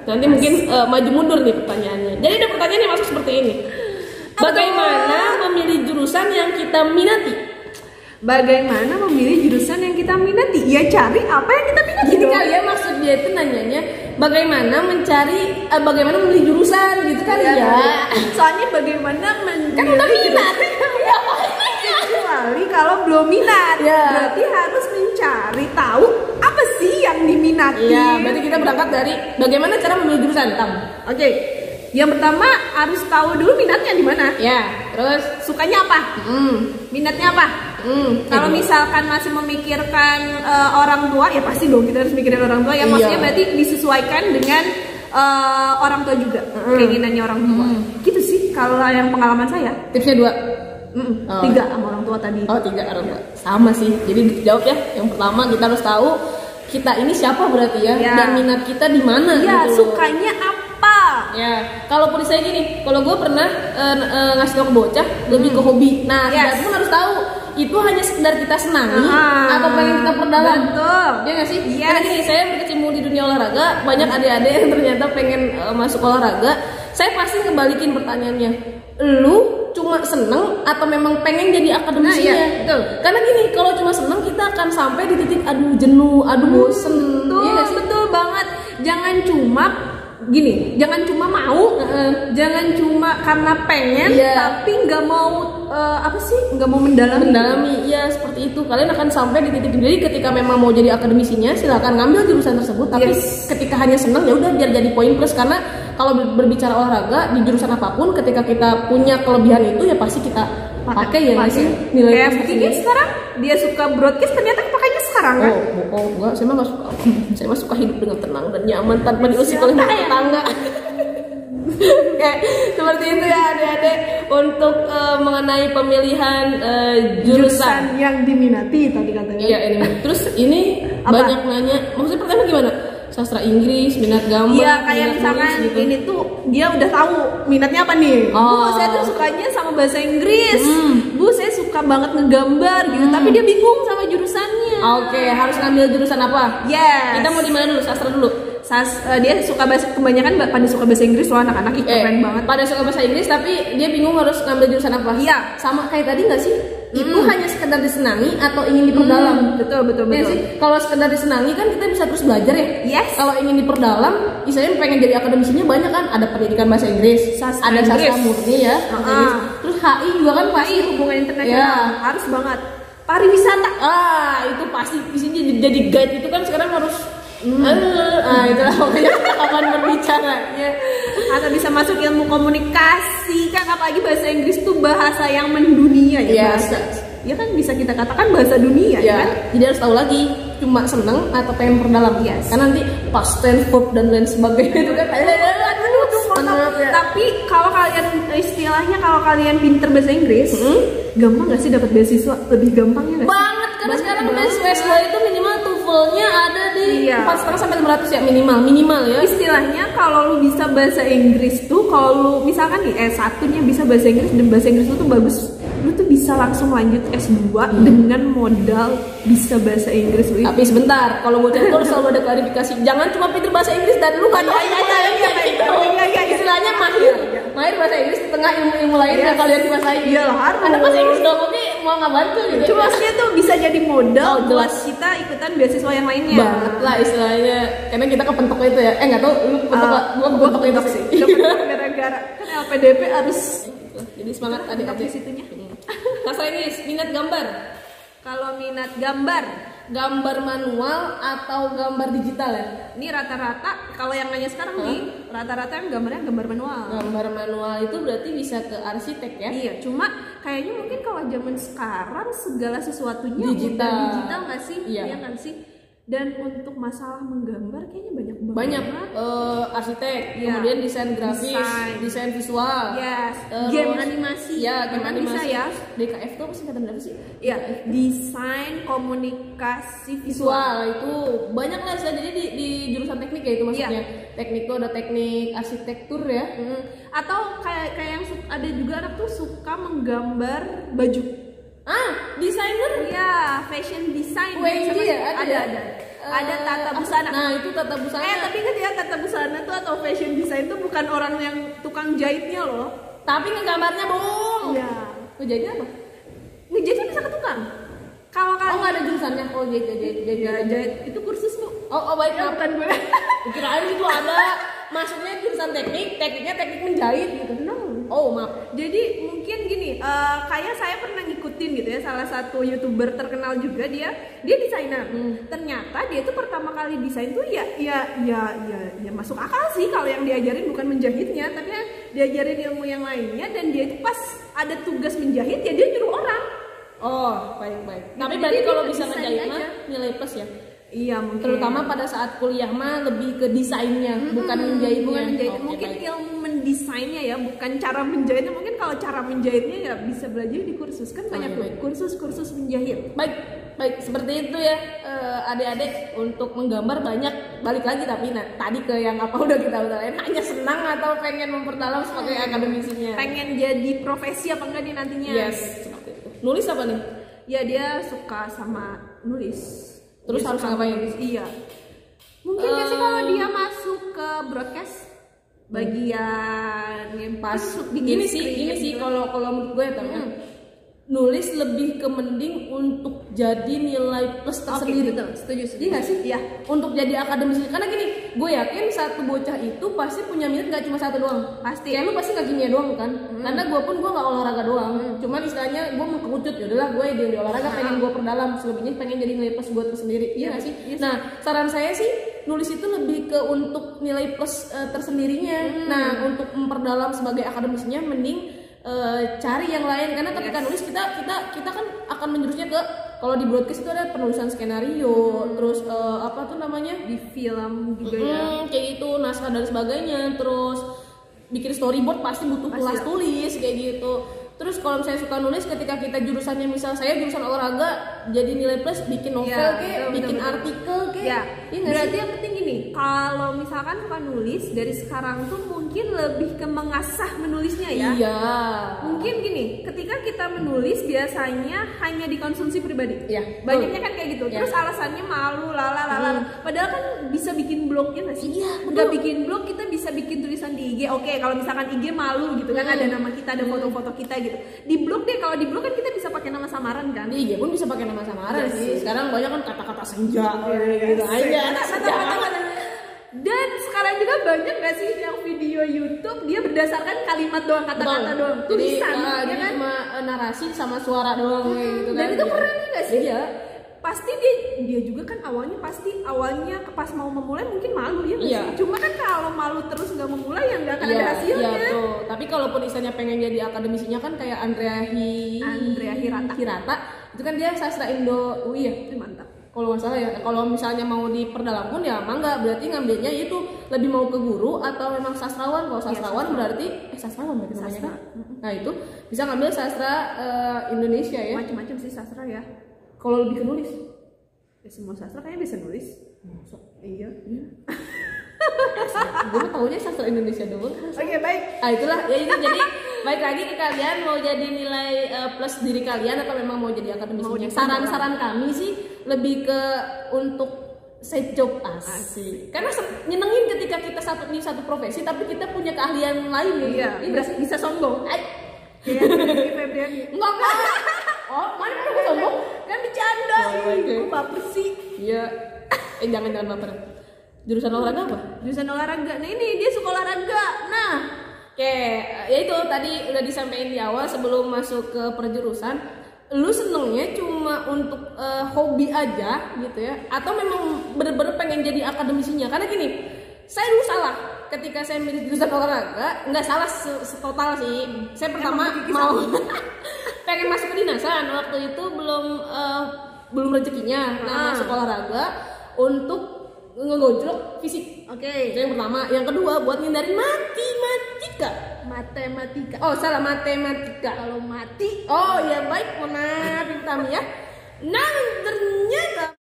Nanti mungkin maju mundur nih pertanyaannya. Jadi ada pertanyaan yang masuk seperti ini. Bagaimana memilih jurusan yang kita minati? Bagaimana memilih jurusan yang kita minati? Ya cari apa yang kita minati. Jadi kalian maksud dia itu nanyanya bagaimana bagaimana memilih jurusan gitu kan ya? Soalnya bagaimana Kan udah minat. Kecuali kalau belum minat, berarti harus mencari tahu apa sih yang diminati. Iya, berarti kita berangkat dari bagaimana cara memilih jurusan, Tam. Oke. Yang pertama harus tahu dulu minatnya di mana. Ya, terus sukanya apa? Minatnya apa? Kalau misalkan masih memikirkan orang tua, ya pasti dong kita harus mikirin orang tua. Ya maksudnya berarti disesuaikan dengan orang tua juga, keinginannya orang tua. Gitu sih kalau yang pengalaman saya. Tipsnya 2. 3 sama orang tua tadi. 3 orang tua. Sama sih. Jadi dijawab ya. Yang pertama kita harus tahu kita ini siapa berarti ya, dan minat kita di mana. Ya, gitu. sukanya apa? Ya, kalau polisi saya gini, kalau gue pernah ngasih tau ke bocah lebih ke hobi. Nah, kita pun harus tahu itu hanya sekedar kita senangi atau pengen kita perdalam. Betul. Iya nggak sih? Karena gini, saya berkecimpung di dunia olahraga, banyak adik-adik yang ternyata pengen masuk olahraga. Saya pasti ngebalikin pertanyaannya, lu cuma seneng atau memang pengen jadi akademisinya? Betul. Karena gini, kalau cuma seneng kita akan sampai di titik aduh jenuh, aduh bosen. Betul banget. Jangan cuma gini, jangan cuma mau, jangan cuma karena pengen, tapi nggak mau nggak mau mendalami. Iya, seperti itu. Kalian akan sampai di titik. Jadi ketika memang mau jadi akademisinya, silakan ngambil jurusan tersebut. Tapi ketika hanya senang, ya udah biar jadi poin plus. Karena kalau berbicara olahraga di jurusan apapun, ketika kita punya kelebihan itu ya pasti kita pakai ya nggak sih nilai. Kayak begini sekarang dia suka broadcast, ternyata pakainya sekarang kan? Enggak, saya mah nggak suka. Saya mah suka hidup dengan tenang dan nyaman tanpa diusik oleh tetangga. Kayak seperti itu ya adik-adik untuk mengenai pemilihan jurusan yang diminati tadi katanya. Iya ini. Terus ini banyak nanya. Maksudnya pertama gimana? Sastra Inggris, minat gambar. Iya, kayak misalkan gitu. ini tuh dia udah tahu minatnya apa nih. Bu, saya tuh sukanya sama bahasa Inggris. Bu, saya suka banget ngegambar gitu. Tapi dia bingung sama jurusannya. Oke, harus ngambil jurusan apa? Yes. Kita mau di mana dulu? Sastra dulu. Dia suka bahasa, kebanyakan pada suka bahasa Inggris loh anak-anak, keren banget. Pada suka bahasa Inggris tapi dia bingung harus ngambil jurusan apa. Iya. Sama kayak tadi nggak sih? Itu hanya sekedar disenangi atau ingin diperdalam. Betul. Ya sih? Kalau sekedar disenangi kan kita bisa terus belajar ya. Yes. Kalau ingin diperdalam, misalnya pengen jadi akademisinya banyak kan. Ada pendidikan bahasa Inggris, ada sastra murni ya. Terus HI juga kan pasti hubungan internasional. Harus banget. Pariwisata. Itu pasti di sini jadi guide itu kan sekarang harus. Itulah pokoknya kapan berbicaranya. Atau bisa masuk ilmu komunikasi kan, apalagi bahasa Inggris tuh bahasa yang mendunia ya. Ya kan bisa kita katakan bahasa dunia ya kan. Jadi harus tahu lagi cuma seneng atau pengen perdalam. Karena nanti past tense, verb dan lain sebagainya itu kan. Tapi kalau kalian istilahnya kalau kalian pinter bahasa Inggris, gampang nggak sih dapat beasiswa? Lebih gampang ya nggak? Banget, karena sekarang beasiswa S2 itu minimal TOEFL-nya ada di 4,5 sampai 500 ya minimal ya. Istilahnya kalau lu bisa bahasa Inggris tuh, kalau lu misalkan nih S1-nya bisa bahasa Inggris dan bahasa Inggris lu tuh bagus, lu tuh bisa langsung lanjut S2 dengan modal bisa bahasa Inggris lu. Tapi sebentar, kalau mau contoh selalu ada klarifikasi. Jangan cuma pinter bahasa Inggris dan lu kan istilahnya mahir bahasa Inggris di tengah ilmu-ilmu lain yang kalian kuasai. Iya harus. Ada bahasa Inggris dong, oke mau nggak bantu gitu. Cuma maksudnya tuh bisa jadi modal buat kita ikutan beasiswa yang lainnya. Banget lah istilahnya, karena kita kepentok itu ya. Nggak tahu lu kepentok nggak? Gua kepentok sih. Gara-gara kan LPDP harus. Jadi semangat adik-adik situnya. Sastra Inggris, minat gambar. Kalau minat gambar manual atau gambar digital ya? Ini rata-rata kalau yang nanya sekarang nih, rata-rata yang gambarnya gambar manual. Gambar manual itu berarti bisa ke arsitek ya? Iya, cuma kayaknya mungkin kalau zaman sekarang segala sesuatunya digital nggak sih? Iya kan sih? Dan untuk masalah menggambar kayaknya banyak arsitek, kemudian desain grafis, desain visual, game animasi, game animasi ya. DKF itu apa sih kata berapa sih? Ya, desain komunikasi visual itu banyak lah. Jadi di jurusan teknik ya itu maksudnya. Teknik itu ada teknik arsitektur ya. Atau kayak yang ada juga anak tuh suka menggambar baju. Desainer. Iya, fashion design. Ada. Ada tata busana. Nah, itu tata busana. Tapi kan ya tata busana tuh atau fashion design tuh bukan orang yang tukang jahitnya loh. Tapi ngegambarnya bohong. Iya. Ngejahitnya apa? Ngejahitnya bisa ke tukang. Kalau kan nggak ada jurusannya. jahit itu kursus Bu. Baik, bukan gue. Kirain itu ada. Maksudnya jurusan tekniknya teknik menjahit gitu. Maaf. Jadi mungkin gini, kayak saya pernah ngikutin gitu ya salah satu YouTuber terkenal juga, dia desainer. Ternyata dia tuh pertama kali desain tuh ya masuk akal sih kalau yang diajarin bukan menjahitnya, tapi diajarin ilmu yang lainnya, dan dia itu pas ada tugas menjahit ya dia nyuruh orang. Baik. Tapi berarti kalau bisa ngejahit mah nilai plus ya. Iya, mungkin. Terutama pada saat kuliah mah lebih ke desainnya, bukan menjahitnya. Mungkin ilmu mendesainnya ya, bukan cara menjahitnya. Mungkin kalau cara menjahitnya ya bisa belajar di kursus, kan banyak tuh kursus menjahit. Baik, seperti itu ya adik-adik, untuk menggambar banyak. Balik lagi tapi tadi ke yang apa udah kita utarain, hanya senang atau pengen memperdalam sebagai akademisinya? Pengen jadi profesi apa enggak nih nantinya? Yes, seperti itu. Nulis apa nih? Ya dia suka sama nulis. Terus harus ngapain? Iya. Mungkin sih kalau dia masuk ke broadcast bagian yang pas ini sih kalau menurut gue ya nulis lebih ke mending untuk jadi nilai plus tersendiri. Setuju. Iya nggak sih? Iya. Untuk jadi akademisi, karena gini, gue yakin satu bocah itu pasti punya minat nggak cuma satu doang. Pasti. Kayak lu pasti nggak kimia doang kan? Karena gue nggak olahraga doang. Cuman istilahnya gue mau kerucut, ya udahlah gue di olahraga pengen gue perdalam, selebihnya pengen jadi nilai plus buat tersendiri. Iya nggak sih? Yes. Nah, saran saya sih nulis itu lebih ke untuk nilai plus tersendirinya. Nah, untuk memperdalam sebagai akademisinya mending cari yang lain, karena ketika nulis kita kan akan menjurusnya ke, kalau di broadcast itu ada penulisan skenario, terus apa tuh namanya, di film juga ya, kayak gitu, naskah dan sebagainya, terus bikin storyboard pasti butuh kelas tulis kayak gitu. Terus kalau misalnya suka nulis, ketika kita jurusannya, misal saya jurusan olahraga, jadi nilai plus bikin novel bikin artikel berarti yang penting gini, kalau misalkan suka nulis dari sekarang tuh mungkin lebih ke mengasah menulisnya ya. Iya. Mungkin gini, ketika kita menulis biasanya hanya dikonsumsi pribadi. Iya. Banyaknya kan kayak gitu. Terus alasannya malu, Padahal kan bisa bikin blognya nggak sih? Iya. Udah bikin blog, kita bisa bikin tulisan di IG. Oke, kalau misalkan IG malu gitu kan, ada nama kita, ada foto-foto kita gitu. Di blog deh, kalau di blog kan kita bisa pakai nama samaran kan? Di IG pun bisa pakai nama samaran sih. Sekarang banyak kan kata-kata senja gitu aja. Dan sekarang juga banyak gak sih yang video YouTube dia berdasarkan kalimat doang, kata-kata doang, tulisan, jadi kan? Cuma narasi sama suara doang gitu kan. Dan itu keren gak sih? Iya. Pasti dia juga kan awalnya pas mau memulai mungkin malu ya. Iya. Cuma kan kalau malu terus nggak memulai ya nggak akan ada hasilnya. Iya, bro. Tapi kalaupun istilahnya pengen jadi akademisinya kan kayak Andrea Hirata, itu kan dia sastra Indo UI ya. Mantap. Kalau nggak salah ya. Kalau misalnya mau diperdalam pun ya mangga, berarti ngambilnya itu lebih mau ke guru atau memang sastrawan. Kalau sastrawan berarti sastrawan berarti namanya. Nah, itu bisa ngambil sastra Indonesia ya. Macam-macam sih sastra ya. Kalau lebih ke nulis, ya semua sastra kayaknya bisa nulis. Iya. Gue taunya sastra Indonesia doang. Oke, baik. Itulah ya, ini jadi baik lagi ke kalian, mau jadi nilai plus diri kalian atau memang mau jadi akademisinya. Saran-saran kami sih lebih ke untuk side job asik. Karena nyenengin ketika kita satu profesi tapi kita punya keahlian lain. Iya. Bisa sombong. Kayak Febriani. Enggak. Mana aku sombong? Kan bercanda sih. Gue baper sih. Iya. Jangan baper. Jurusan olahraga apa? Jurusan olahraga. Nah ini dia suka olahraga. Nah, ya itu tadi udah disampaikan di awal sebelum masuk ke perjurusan. Lu senengnya cuma untuk hobi aja gitu ya? Atau memang bener-bener pengen jadi akademisinya? Karena gini, saya dulu salah ketika saya milih jurusan olahraga. Nggak salah total sih. Saya pertama mau pengen masuk kedinasan, waktu itu belum rezekinya. Nah, masuk olahraga untuk ngegojlok fisik. Oke. Itu yang pertama. Yang kedua buat ngindarin matematika. Kalau mati. Oh ya baik, maaf ya. Nah ternyata